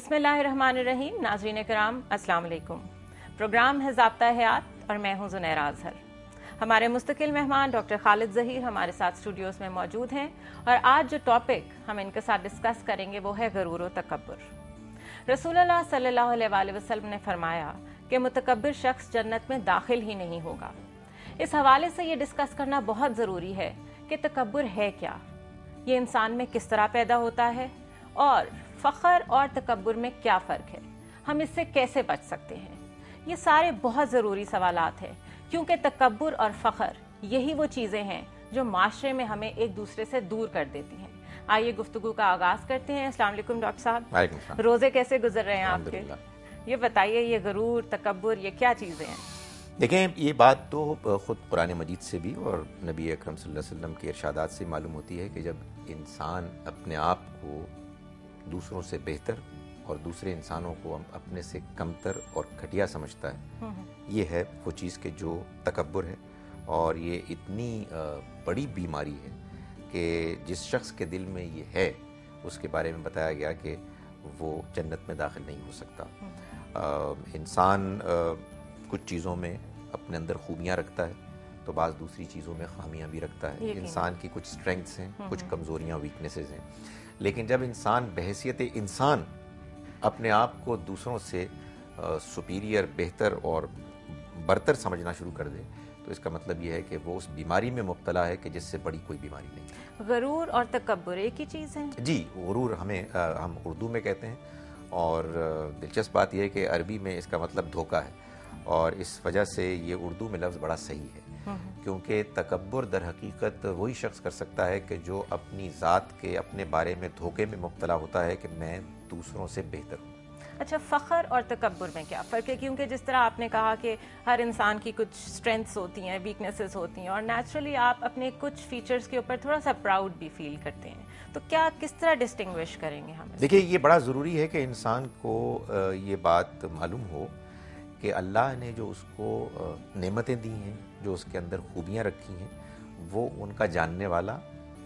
بسم اللہ الرحمن الرحیم. ناظرین کرام السلام علیکم. پروگرام ہے ضابطہ حیات اور میں ہوں زنیرہ اظہر. ہمارے مستقل مہمان ڈاکٹر خالد ظہیر ہمارے ساتھ اسٹوڈیوز میں موجود ہیں اور آج جو ٹاپک ہم ان کے ساتھ ڈسکس کریں گے وہ ہے غرور و تکبر. رسول اللہ صلی اللہ علیہ وآلہ وسلم نے فرمایا کہ متکبر شخص جنت میں داخل ہی نہیں ہوگا. اس حوالے سے یہ ڈسکس کرنا بہت ضروری ہے کہ تکبر ہے کیا، یہ انسان میں کس طرح پیدا ہوتا ہے اور فخر اور تکبر میں کیا فرق ہے، ہم اس سے کیسے بچ سکتے ہیں. یہ سارے بہت ضروری سوالات ہیں کیونکہ تکبر اور فخر یہی وہ چیزیں ہیں جو معاشرے میں ہمیں ایک دوسرے سے دور کر دیتی ہیں. آئیے گفتگو کا آغاز کرتے ہیں. السلام علیکم ڈاکٹر صاحب. وعلیکم السلام. روزے کیسے گزر رہے ہیں آپ کے؟ یہ بتائیے یہ غرور تکبر یہ کیا چیزیں ہیں؟ دیکھیں یہ بات تو خود قرآن مجید سے بھی اور نبی اکرم صلی اللہ علیہ وسلم کے ارشادات سے معلوم ہوتی ہے کہ جب انسان اپنے آپ کو دوسروں سے بہتر اور دوسرے انسانوں کو اپنے سے کمتر اور گھٹیا سمجھتا ہے، یہ ہے وہ چیز کہ جو تکبر ہے. اور یہ اتنی بڑی بیماری ہے کہ جس شخص کے دل میں یہ ہے اس کے بارے میں بتایا گیا کہ وہ جنت میں داخل نہیں ہو سکتا. انسان کچھ چیزوں میں اپنے اندر خوبیاں رکھتا ہے تو بعض دوسری چیزوں میں خامیاں بھی رکھتا ہے. انسان کی کچھ اسٹرینگتھس ہیں، کچھ کمزوریاں ویکنیسز ہیں. لیکن جب انسان بحیثیت انسان اپنے آپ کو دوسروں سے سپیریئر، بہتر اور برتر سمجھنا شروع کر دے تو اس کا مطلب یہ ہے کہ وہ اس بیماری میں مبتلا ہے کہ جس سے بڑی کوئی بیماری نہیں. غرور اور تکبر ایک ہی چیز ہے؟ جی، غرور ہم اردو میں کہتے ہیں اور دلچسپ بات یہ ہے کہ عربی میں اس کا مطلب دھوکہ ہے اور اس وجہ سے یہ اردو میں لفظ بڑا صحیح ہے کیونکہ تکبر در حقیقت وہی شخص کر سکتا ہے کہ جو اپنی ذات کے اپنے بارے میں دھوکے میں مبتلا ہوتا ہے کہ میں دوسروں سے بہتر ہوں. اچھا، فخر اور تکبر میں کیا فرق ہے؟ کیونکہ جس طرح آپ نے کہا کہ ہر انسان کی کچھ اسٹرینتھس ہوتی ہیں، ویکنیسز ہوتی ہیں اور نیچرلی آپ اپنے کچھ فیچرز کے اوپر تھوڑا سا پراؤڈ بھی فیل کرتے ہیں، تو کیا کس طرح ڈسٹنگوش کریں گے ہم؟ دیکھیے یہ بڑا ضروری ہے کہ انسان کو یہ بات معلوم ہو کہ اللہ نے جو اس کو نعمتیں دی ہیں، جو اس کے اندر خوبیاں رکھی ہیں، وہ ان کا جاننے والا،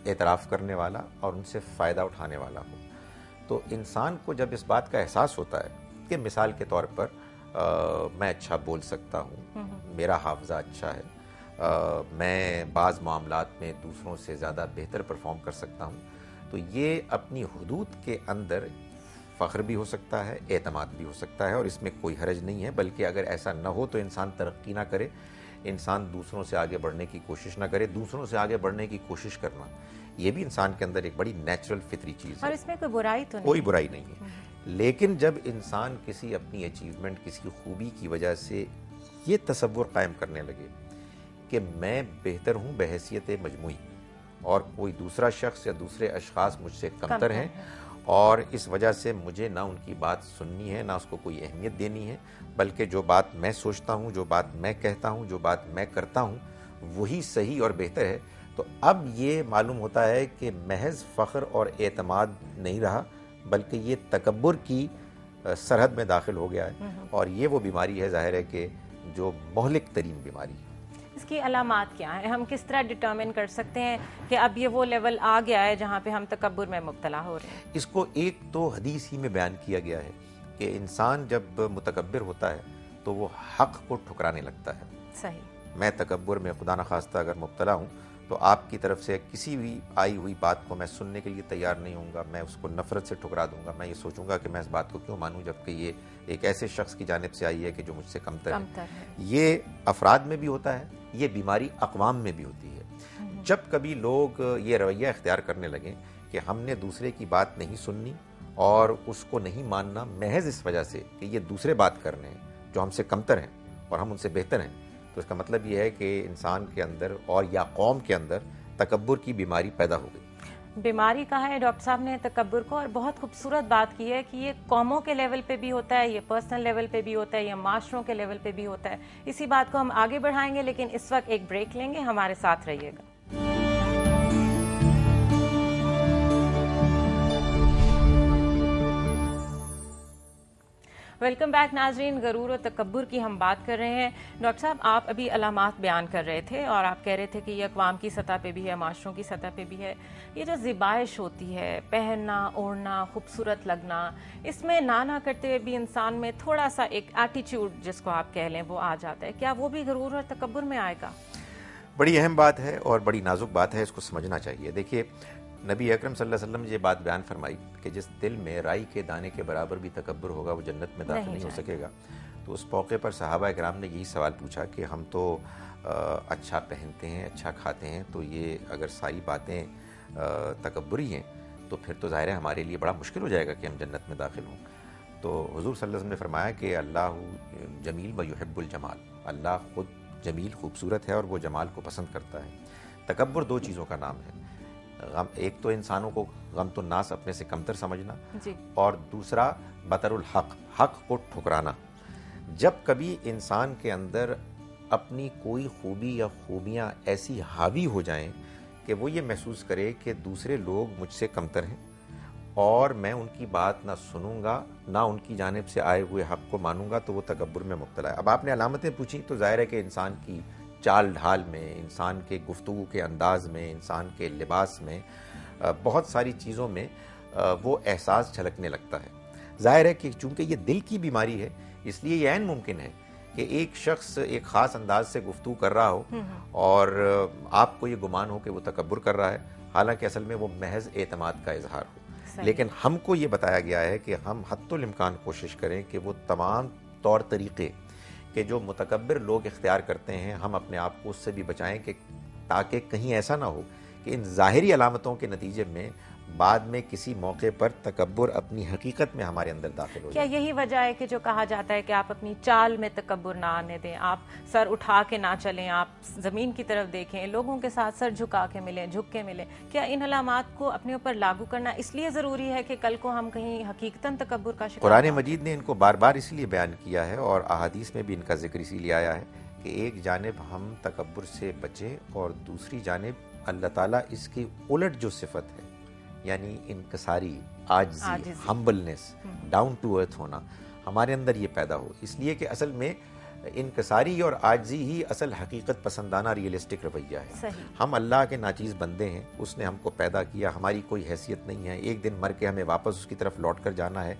اعتراف کرنے والا اور ان سے فائدہ اٹھانے والا ہو. تو انسان کو جب اس بات کا احساس ہوتا ہے کہ مثال کے طور پر میں اچھا بول سکتا ہوں، میرا حافظہ اچھا ہے، میں بعض معاملات میں دوسروں سے زیادہ بہتر پرفارم کر سکتا ہوں، تو یہ اپنی حدود کے اندر فخر بھی ہو سکتا ہے، اعتماد بھی ہو سکتا ہے اور اس میں کوئی حرج نہیں ہے. بلکہ اگر ایسا نہ ہو تو انسان ترقی نہ کرے، انسان دوسروں سے آگے بڑھنے کی کوشش نہ کرے. دوسروں سے آگے بڑھنے کی کوشش کرنا یہ بھی انسان کے اندر ایک بڑی نیچرل فطری چیز ہے اور اس میں کوئی برائی تو نہیں، کوئی برائی نہیں ہے. لیکن جب انسان کسی اپنی اچیومنٹ، کسی خوبی کی وجہ سے یہ تصور قائم کرنے لگے کہ میں بہتر ہوں بحیثیت مجموعی اور کوئی دوسرا شخص یا دوسرے اشخاص مجھ سے کمتر ہیں اور اس وجہ سے مجھے نہ ان کی بات سننی ہے، نہ اس کو کوئی اہمیت دینی ہے، بلکہ جو بات میں سوچتا ہوں، جو بات میں کہتا ہوں، جو بات میں کرتا ہوں وہی صحیح اور بہتر ہے، تو اب یہ معلوم ہوتا ہے کہ محض فخر اور اعتماد نہیں رہا بلکہ یہ تکبر کی سرحد میں داخل ہو گیا ہے. اور یہ وہ بیماری ہے ظاہر ہے کہ جو مہلک ترین بیماری ہے. اس کی علامات کیا ہیں؟ ہم کس طرح ڈٹرمن کر سکتے ہیں کہ اب یہ وہ لیول آ گیا ہے جہاں پہ ہم تکبر میں مبتلا ہو رہے ہیں؟ اس کو ایک تو حدیث ہی میں بیان کیا گیا ہے کہ انسان جب متکبر ہوتا ہے تو وہ حق کو ٹھکرانے لگتا ہے. صحیح. میں تکبر میں خدا نخواستہ اگر مبتلا ہوں تو آپ کی طرف سے کسی بھی آئی ہوئی بات کو میں سننے کے لیے تیار نہیں ہوں گا، میں اس کو نفرت سے ٹھکرا دوں گا. میں یہ سوچوں گا کہ میں اس بات کو کیوں مانوں جبکہ یہ ایک ایسے شخص کی جانب سے آئی ہے کہ جو مجھ سے کمتر ہے. یہ افراد میں بھی ہوتا ہے، یہ بیماری اقوام میں بھی ہوتی ہے. جب کبھی لوگ یہ رویہ اختیار کرنے لگیں کہ ہم نے دوسرے کی بات نہیں سننی اور اس کو نہیں ماننا محض اس وجہ سے کہ یہ دوسرے بات کر رہے ہیں جو ہم سے کمتر ہیں اور ہم ان سے بہتر ہیں، تو اس کا مطلب یہ ہے کہ انسان کے اندر اور یا قوم کے اندر تکبر کی بیماری پیدا ہو گئی. بیماری کہا ہے ڈاکٹر صاحب نے تکبر کو، اور بہت خوبصورت بات کی ہے کہ یہ قوموں کے لیول پہ بھی ہوتا ہے، یہ پرسنل لیول پہ بھی ہوتا ہے، یہ معاشروں کے لیول پہ بھی ہوتا ہے. اسی بات کو ہم آگے بڑھائیں گے لیکن اس وقت ایک بریک لیں گے. ہمارے ساتھ رہیے گا. ویلکم بیک ناظرین، غرور و تکبر کی ہم بات کر رہے ہیں۔ ڈاکٹر صاحب، آپ ابھی علامات بیان کر رہے تھے اور آپ کہہ رہے تھے کہ یہ اقوام کی سطح پہ بھی ہے، معاشروں کی سطح پہ بھی ہے۔ یہ جو زیبائش ہوتی ہے، پہننا اوڑھنا، خوبصورت لگنا، اس میں نہ کرتے ہوئے بھی انسان میں تھوڑا سا ایک ایٹیچیوڈ جس کو آپ کہہ لیں وہ آ جاتا ہے، کیا وہ بھی غرور اور تکبر میں آئے گا؟ بڑی اہم بات ہے اور بڑی نازک بات ہے، اس کو سمجھنا چاہیے۔ دیکھیے، نبی اکرم صلی اللہ علیہ وسلم نے یہ بات بیان فرمائی کہ جس دل میں رائی کے دانے کے برابر بھی تکبر ہوگا وہ جنت میں داخل نہیں ہو سکے گا۔ تو اس موقع پر صحابہ کرام نے یہی سوال پوچھا کہ ہم تو اچھا پہنتے ہیں، اچھا کھاتے ہیں، تو یہ اگر ساری باتیں تکبری ہیں تو پھر تو ظاہر ہے ہمارے لیے بڑا مشکل ہو جائے گا کہ ہم جنت میں داخل ہوں۔ تو حضور صلی اللہ علیہ وسلم نے فرمایا کہ اللہ جمیل و یحب الجمال، اللہ خود جمیل خوبصورت ہے اور وہ جمال کو پسند کرتا ہے۔ تکبر دو چیزوں کا نام ہے، ایک تو انسانوں کو غمت الناس اپنے سے کمتر سمجھنا، اور دوسرا بطر الحق، حق کو ٹھکرانا۔ جب کبھی انسان کے اندر اپنی کوئی خوبی یا خوبیاں ایسی حاوی ہو جائیں کہ وہ یہ محسوس کرے کہ دوسرے لوگ مجھ سے کمتر ہیں اور میں ان کی بات نہ سنوں گا نہ ان کی جانب سے آئے ہوئے حق کو مانوں گا، تو وہ تکبر میں مبتلا ہے۔ اب آپ نے علامتیں پوچھی تو ظاہر ہے کہ انسان کی چال ڈھال میں، انسان کے گفتگو کے انداز میں، انسان کے لباس میں، بہت ساری چیزوں میں وہ احساس جھلکنے لگتا ہے۔ ظاہر ہے کہ چونکہ یہ دل کی بیماری ہے، اس لیے یہ عین ممکن ہے کہ ایک شخص ایک خاص انداز سے گفتگو کر رہا ہو اور آپ کو یہ گمان ہو کہ وہ تکبر کر رہا ہے، حالانکہ اصل میں وہ محض اعتماد کا اظہار ہو۔ لیکن ہم کو یہ بتایا گیا ہے کہ ہم حتی الامکان کوشش کریں کہ وہ تمام طور طریقے کہ جو متکبر لوگ اختیار کرتے ہیں ہم اپنے آپ کو اس سے بھی بچائیں، کہ تاکہ کہیں ایسا نہ ہو کہ ان ظاہری علامتوں کے نتیجے میں بعد میں کسی موقع پر تکبر اپنی حقیقت میں ہمارے اندر داخل ہو جائے۔ کیا یہی وجہ ہے کہ جو کہا جاتا ہے کہ آپ اپنی چال میں تکبر نہ آنے دیں، آپ سر اٹھا کے نہ چلیں، آپ زمین کی طرف دیکھیں، لوگوں کے ساتھ سر جھکا کے ملیں، جھک کے ملیں؟ کیا ان علامات کو اپنے اوپر لاگو کرنا اس لیے ضروری ہے کہ کل کو ہم کہیں حقیقتاً تکبر کا شکار؟ قرآن مجید نے ان کو بار بار اس لیے بیان کیا ہے اور احادیث میں بھی ان کا ذکر اسی لیے آیا ہے کہ ایک جانب ہم تکبر سے بچیں اور دوسری جانب اللہ تعالیٰ اس کی الٹ جو صفت ہے، یعنی انکساری، عاجزی، ہمبلنس، ڈاؤن ٹو ارتھ ہونا، ہمارے اندر یہ پیدا ہو۔ اس لیے کہ اصل میں انکساری اور عاجزی ہی اصل حقیقت پسندانہ ریئلسٹک رویہ ہے۔ ہم اللہ کے ناچیز بندے ہیں، اس نے ہم کو پیدا کیا، ہماری کوئی حیثیت نہیں ہے، ایک دن مر کے ہمیں واپس اس کی طرف لوٹ کر جانا ہے۔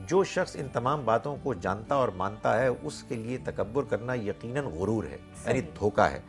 جو شخص ان تمام باتوں کو جانتا اور مانتا ہے اس کے لیے تکبر کرنا یقیناً غرور ہے، یعنی دھوکہ ہے،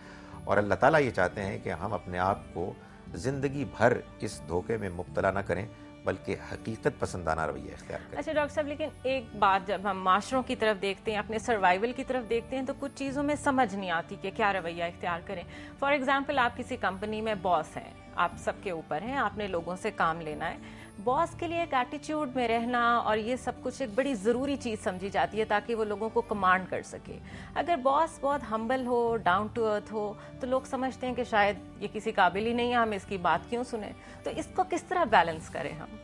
اور اللہ تعالیٰ یہ چاہتے ہیں کہ ہم اپنے آپ کو زندگی بھر اس دھوکے میں مبتلا نہ کریں بلکہ حقیقت پسندانہ رویہ اختیار کریں۔ اچھا ڈاکٹر صاحب، لیکن ایک بات، جب ہم معاشروں کی طرف دیکھتے ہیں، اپنے سروائیول کی طرف دیکھتے ہیں، تو کچھ چیزوں میں سمجھ نہیں آتی کہ کیا رویہ اختیار کریں۔ فار ایگزامپل، آپ کسی کمپنی میں باس ہیں، آپ سب کے اوپر ہیں، آپ نے لوگوں سے کام لینا ہے۔ باس کے لیے ایک ایٹیچیوڈ میں رہنا اور یہ سب کچھ ایک بڑی ضروری چیز سمجھی جاتی ہے تاکہ وہ لوگوں کو کمانڈ کر سکے۔ اگر باس بہت ہمبل ہو، ڈاؤن ٹو ارتھ ہو، تو لوگ سمجھتے ہیں کہ شاید یہ کسی قابل ہی نہیں ہے، ہم اس کی بات کیوں سنیں؟ تو اس کو کس طرح بیلنس کریں ہم؟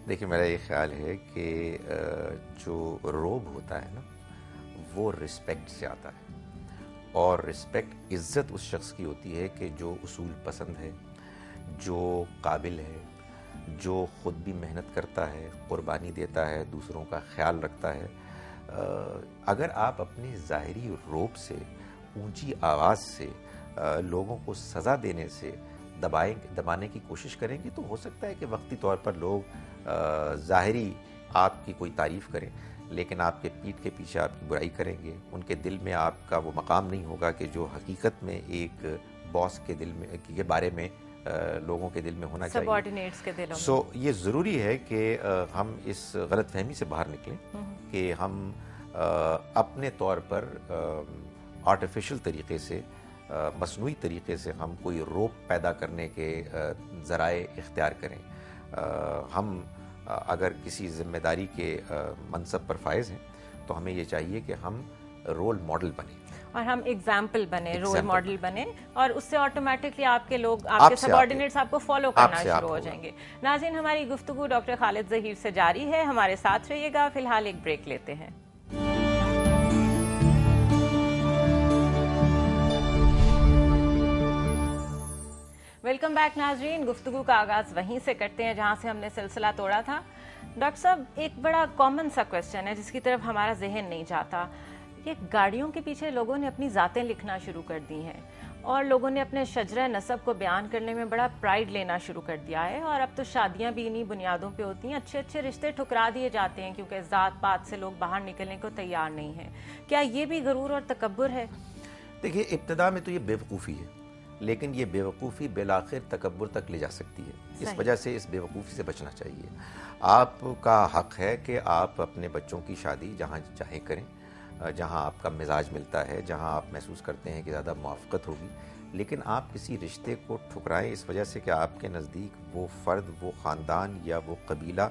دیکھیں، میرا یہ خیال ہے کہ جو روب ہوتا ہے نا، وہ رسپیکٹ سے آتا ہے، اور رسپیکٹ، عزت اس شخص کی ہوتی ہے کہ جو اصول پسند ہے، جو قابل ہے، جو خود بھی محنت کرتا ہے، قربانی دیتا ہے، دوسروں کا خیال رکھتا ہے۔ اگر آپ اپنی ظاہری روب سے، اونچی آواز سے، لوگوں کو سزا دینے سے دبانے کی کوشش کریں گے تو ہو سکتا ہے کہ وقتی طور پر لوگ ظاہری آپ کی کوئی تعریف کریں، لیکن آپ کے پیٹھ کے پیچھے آپ کی برائی کریں گے۔ ان کے دل میں آپ کا وہ مقام نہیں ہوگا کہ جو حقیقت میں ایک باس کے دل میں کے بارے میں لوگوں کے دل میں ہونا چاہیے، سبارڈینیٹس کے دلوں میں۔ سو یہ ضروری ہے کہ ہم اس غلط فہمی سے باہر نکلیں کہ ہم اپنے طور پر آرٹیفیشل طریقے سے، مصنوعی طریقے سے ہم کوئی روپ پیدا کرنے کے ذرائع اختیار کریں۔ ہم اگر کسی ذمہ داری کے منصب پر فائز ہیں تو ہمیں یہ چاہیے کہ ہم رول ماڈل بنیں، اور ہم ایگزامپل بنے، رول ماڈل بنے، اور اس سے آٹومیٹکلی آپ کے لوگ، آپ کے سبارڈینیٹس آپ کو فالو کرنا شروع ہو جائیں گے۔ ناظرین، ہماری گفتگو ڈاکٹر خالد ظہیر سے جاری ہے، ہمارے ساتھ رہیے گا۔ فی الحال ایک بریک لیتے ہیں۔ ویلکم بیک ناظرین، گفتگو کا آغاز وہیں سے کرتے ہیں جہاں سے ہم نے سلسلہ توڑا تھا۔ ڈاکٹر صاحب ایک بڑا کامن سا کویسچن ہے جس کی طرف ہمارا ذہن نہیں جاتا. یہ گاڑیوں کے پیچھے لوگوں نے اپنی ذاتیں لکھنا شروع کر دی ہیں اور لوگوں نے اپنے شجرہ نسب کو بیان کرنے میں بڑا پرائیڈ لینا شروع کر دیا ہے, اور اب تو شادیاں بھی انہی بنیادوں پہ ہوتی ہیں. اچھے اچھے رشتے ٹھکرا دیے جاتے ہیں کیونکہ ذات پات سے لوگ باہر نکلنے کو تیار نہیں ہیں. کیا یہ بھی غرور اور تکبر ہے؟ دیکھیے, ابتدا میں تو یہ بیوقوفی ہے, لیکن یہ بیوقوفی بالآخر تکبر تک لے جا سکتی ہے. اس وجہ سے اس بیوقوفی سے بچنا چاہیے. آپ کا حق ہے کہ آپ اپنے بچوں کی شادی جہاں چاہیں کریں, جہاں آپ کا مزاج ملتا ہے, جہاں آپ محسوس کرتے ہیں کہ زیادہ موافقت ہوگی, لیکن آپ کسی رشتے کو ٹھکرائیں اس وجہ سے کہ آپ کے نزدیک وہ فرد, وہ خاندان یا وہ قبیلہ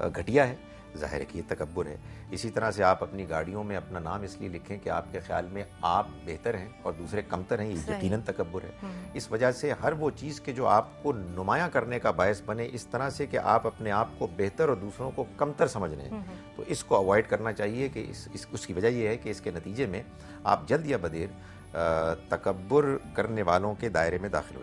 گھٹیا ہے, ظاہر ہے کہ یہ تکبر ہے. اسی طرح سے آپ اپنی گاڑیوں میں اپنا نام اس لیے لکھیں کہ آپ کے خیال میں آپ بہتر ہیں اور دوسرے کمتر ہیں, یہ یقیناً تکبر ہے. اس وجہ سے ہر وہ چیز کہ جو آپ کو نمایاں کرنے کا باعث بنے اس طرح سے کہ آپ اپنے آپ کو بہتر اور دوسروں کو کمتر سمجھ رہے ہیں, تو اس کو اوائڈ کرنا چاہیے. کہ اس کی وجہ یہ ہے کہ اس کے نتیجے میں آپ جلد یا بدیر تکبر کرنے والوں کے دائرے میں داخل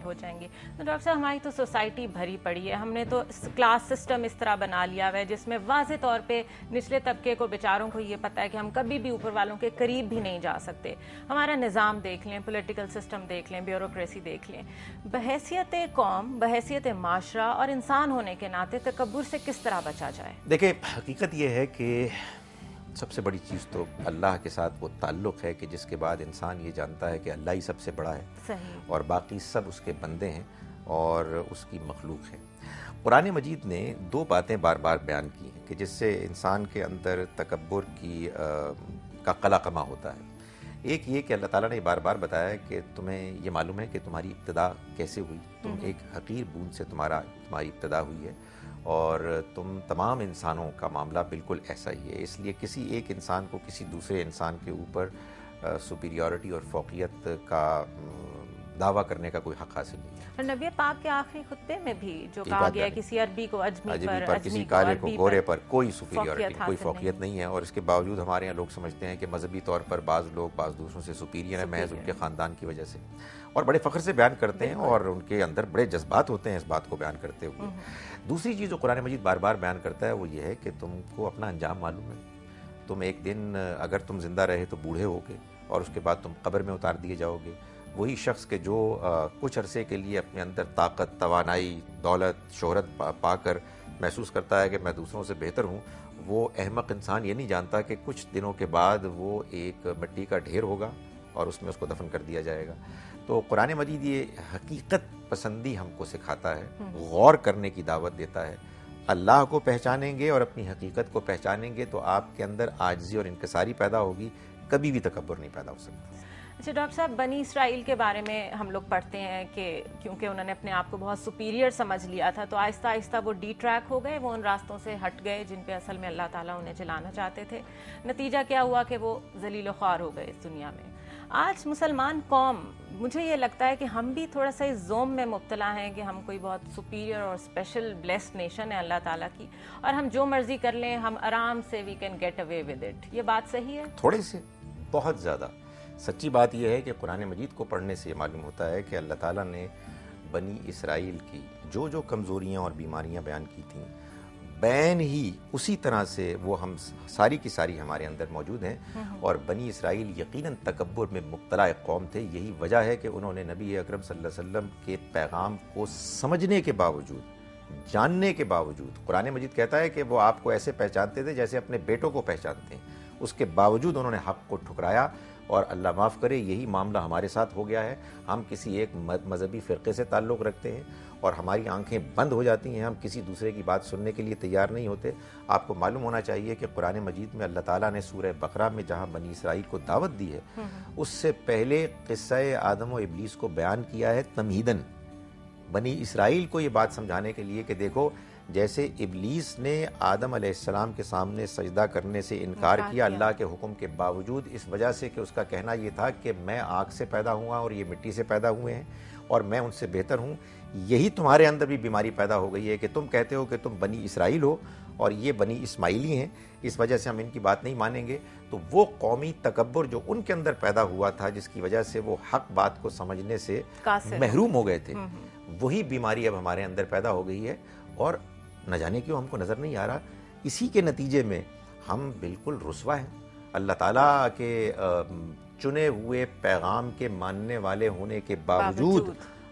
ہو جائیں گے. تو ڈاکٹر صاحب, ہماری تو سوسائٹی بھری پڑی ہے, ہم نے تو کلاس سسٹم اس طرح بنا لیا ہوا ہے جس میں واضح طور پہ نچلے طبقے کو, بیچاروں کو یہ پتہ ہے کہ ہم کبھی بھی اوپر والوں کے قریب بھی نہیں جا سکتے. ہمارا نظام دیکھ لیں, پولیٹیکل سسٹم دیکھ لیں, بیوروکریسی دیکھ لیں. بحیثیت قوم, بحیثیت معاشرہ اور انسان ہونے کے ناطے تکبر سے کس طرح بچا جائے؟ دیکھیں, حقیقت یہ ہے کہ سب سے بڑی چیز تو اللہ کے ساتھ وہ تعلق ہے کہ جس کے بعد انسان یہ جانتا ہے کہ اللہ ہی سب سے بڑا ہے. صحیح. اور باقی سب اس کے بندے ہیں اور اس کی مخلوق ہے. قرآن مجید نے دو باتیں بار بار بیان کی ہیں کہ جس سے انسان کے اندر تکبر کا قلقمہ ہوتا ہے. ایک یہ کہ اللہ تعالیٰ نے بار بار بتایا ہے کہ تمہیں یہ معلوم ہے کہ تمہاری ابتدا کیسے ہوئی, تم ایک حقیر بوند سے تمہاری ابتدا ہوئی ہے, اور تم تمام انسانوں کا معاملہ بالکل ایسا ہی ہے. اس لیے کسی ایک انسان کو کسی دوسرے انسان کے اوپر سپیریورٹی اور فوقیت کا دعویٰ کرنے کا کوئی حق حاصل نہیں ہے. اور نبی پاک کے آخری خطبے میں بھی جو کہا گیا ہے کسی عربی کو اجمی پر, کسی کارے کو گورے پر کوئی سپیریورٹی, کوئی فوقیت نہیں ہے. اور اس کے باوجود ہمارے یہاں لوگ سمجھتے ہیں کہ مذہبی طور پر بعض لوگ بعض دوسروں سے سپیریئر ہیں محض ان کے خاندان کی وجہ سے, اور بڑے فخر سے بیان کرتے ہیں اور ان کے اندر بڑے جذبات ہوتے ہیں اس بات کو بیان کرتے ہوئے. دوسری چیز جو قرآن مجید بار بار بیان کرتا ہے وہ یہ ہے کہ تم کو اپنا انجام معلوم ہے. تم ایک دن اگر تم زندہ رہے تو بوڑھے ہو گے اور اس کے بعد تم قبر میں اتار دیے جاؤ گے. وہی شخص کہ جو کچھ عرصے کے لیے اپنے اندر طاقت, توانائی, دولت, شہرت پا کر محسوس کرتا ہے کہ میں دوسروں سے بہتر ہوں, وہ احمق انسان یہ نہیں جانتا کہ کچھ دنوں کے بعد وہ ایک مٹی کا ڈھیر ہوگا اور اس میں اس کو دفن کر دیا جائے گا. تو قرآن مجید یہ حقیقت پسندی ہم کو سکھاتا ہے, غور کرنے کی دعوت دیتا ہے. اللہ کو پہچانیں گے اور اپنی حقیقت کو پہچانیں گے تو آپ کے اندر عاجزی اور انکساری پیدا ہوگی, کبھی بھی تکبر نہیں پیدا ہو سکتا. اچھا ڈاکٹر صاحب, بنی اسرائیل کے بارے میں ہم لوگ پڑھتے ہیں کہ کیونکہ انہوں نے اپنے آپ کو بہت سپیریئر سمجھ لیا تھا تو آہستہ آہستہ وہ ڈی ٹریک ہو گئے, وہ ان راستوں سے ہٹ گئے جن پہ اصل میں اللہ تعالیٰ انہیں چلانا چاہتے تھے. نتیجہ کیا ہوا کہ وہ ذلیل و خوار ہو گئے اس دنیا میں. آج مسلمان قوم, مجھے یہ لگتا ہے کہ ہم بھی تھوڑا سا اس زوم میں مبتلا ہیں کہ ہم کوئی بہت سپیریئر اور اسپیشل بلیسڈ نیشن ہے اللہ تعالیٰ کی, اور ہم جو مرضی کر لیں ہم آرام سے we can get away with it. یہ بات صحیح ہے؟ تھوڑے سے, بہت زیادہ. سچی بات یہ ہے کہ قرآن مجید کو پڑھنے سے یہ معلوم ہوتا ہے کہ اللہ تعالیٰ نے بنی اسرائیل کی جو جو کمزوریاں اور بیماریاں بیان کی تھیں, بین ہی اسی طرح سے وہ ہم ساری کی ساری ہمارے اندر موجود ہیں. اور بنی اسرائیل یقیناً تکبر میں مبتلا ایک قوم تھے. یہی وجہ ہے کہ انہوں نے نبی اکرم صلی اللہ علیہ وسلم کے پیغام کو سمجھنے کے باوجود, جاننے کے باوجود, قرآن مجید کہتا ہے کہ وہ آپ کو ایسے پہچانتے تھے جیسے اپنے بیٹوں کو پہچانتے ہیں, اس کے باوجود انہوں نے حق کو ٹھکرایا. اور اللہ معاف کرے, یہی معاملہ ہمارے ساتھ ہو گیا ہے. ہم کسی ایک مذہبی فرقے سے تعلق رکھتے ہیں اور ہماری آنکھیں بند ہو جاتی ہیں, ہم کسی دوسرے کی بات سننے کے لیے تیار نہیں ہوتے. آپ کو معلوم ہونا چاہیے کہ قرآن مجید میں اللہ تعالیٰ نے سورہ بقرہ میں جہاں بنی اسرائیل کو دعوت دی ہے, اس سے پہلے قصہ آدم و ابلیس کو بیان کیا ہے تمہیداً, بنی اسرائیل کو یہ بات سمجھانے کے لیے کہ دیکھو جیسے ابلیس نے آدم علیہ السلام کے سامنے سجدہ کرنے سے انکار کیا اللہ کے حکم کے باوجود, اس وجہ سے کہ اس کا کہنا یہ تھا کہ میں آگ سے پیدا ہوا اور یہ مٹی سے پیدا ہوئے ہیں اور میں ان سے بہتر ہوں. یہی تمہارے اندر بھی بیماری پیدا ہو گئی ہے کہ تم کہتے ہو کہ تم بنی اسرائیل ہو اور یہ بنی اسماعیلی ہیں, اس وجہ سے ہم ان کی بات نہیں مانیں گے. تو وہ قومی تکبر جو ان کے اندر پیدا ہوا تھا, جس کی وجہ سے وہ حق بات کو سمجھنے سے محروم ہو گئے تھے, وہی بیماری اب ہمارے اندر پیدا ہو گئی ہے. اور نہ جانے کیوں ہم کو نظر نہیں آ رہا. اسی کے نتیجے میں ہم بالکل رسوا ہیں. اللہ تعالیٰ کے چنے ہوئے پیغام کے ماننے والے ہونے کے باوجود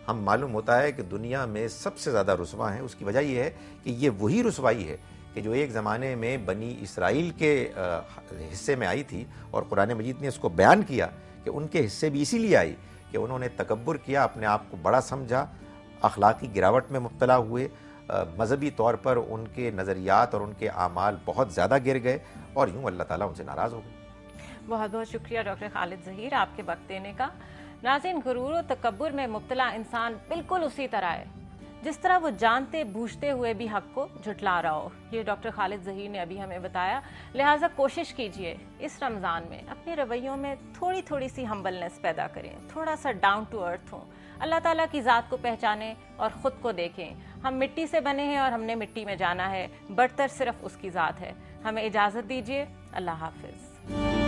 ہم معلوم ہوتا ہے کہ دنیا میں سب سے زیادہ رسوا ہیں. اس کی وجہ یہ ہے کہ یہ وہی رسوائی ہے کہ جو ایک زمانے میں بنی اسرائیل کے حصے میں آئی تھی, اور قرآن مجید نے اس کو بیان کیا کہ ان کے حصے بھی اسی لیے آئی کہ انہوں نے تکبر کیا, اپنے آپ کو بڑا سمجھا, اخلاقی گراوٹ میں مبتلا ہوئے, مذہبی طور پر ان کے نظریات اور ان کے اعمال بہت زیادہ گر گئے, اور یوں اللہ تعالیٰ ان سے ناراض ہو گئے. بہت بہت شکریہ ڈاکٹر خالد ظہیر آپ کے وقت دینے کا. ناظرین, غرور و تکبر میں مبتلا انسان بالکل اسی طرح ہے جس طرح وہ جانتے بوجھتے ہوئے بھی حق کو جھٹلا رہا ہو. یہ ڈاکٹر خالد ظہیر نے ابھی ہمیں بتایا. لہٰذا کوشش کیجئے اس رمضان میں اپنے رویوں میں تھوڑی سی ہمبلنس پیدا کریں, تھوڑا سا ڈاؤن ٹو ارتھ ہوں, اللہ تعالیٰ کی ذات کو پہچانیں اور خود کو دیکھیں. ہم مٹی سے بنے ہیں اور ہم نے مٹی میں جانا ہے, برتر صرف اس کی ذات ہے. ہمیں اجازت دیجیے. اللہ حافظ.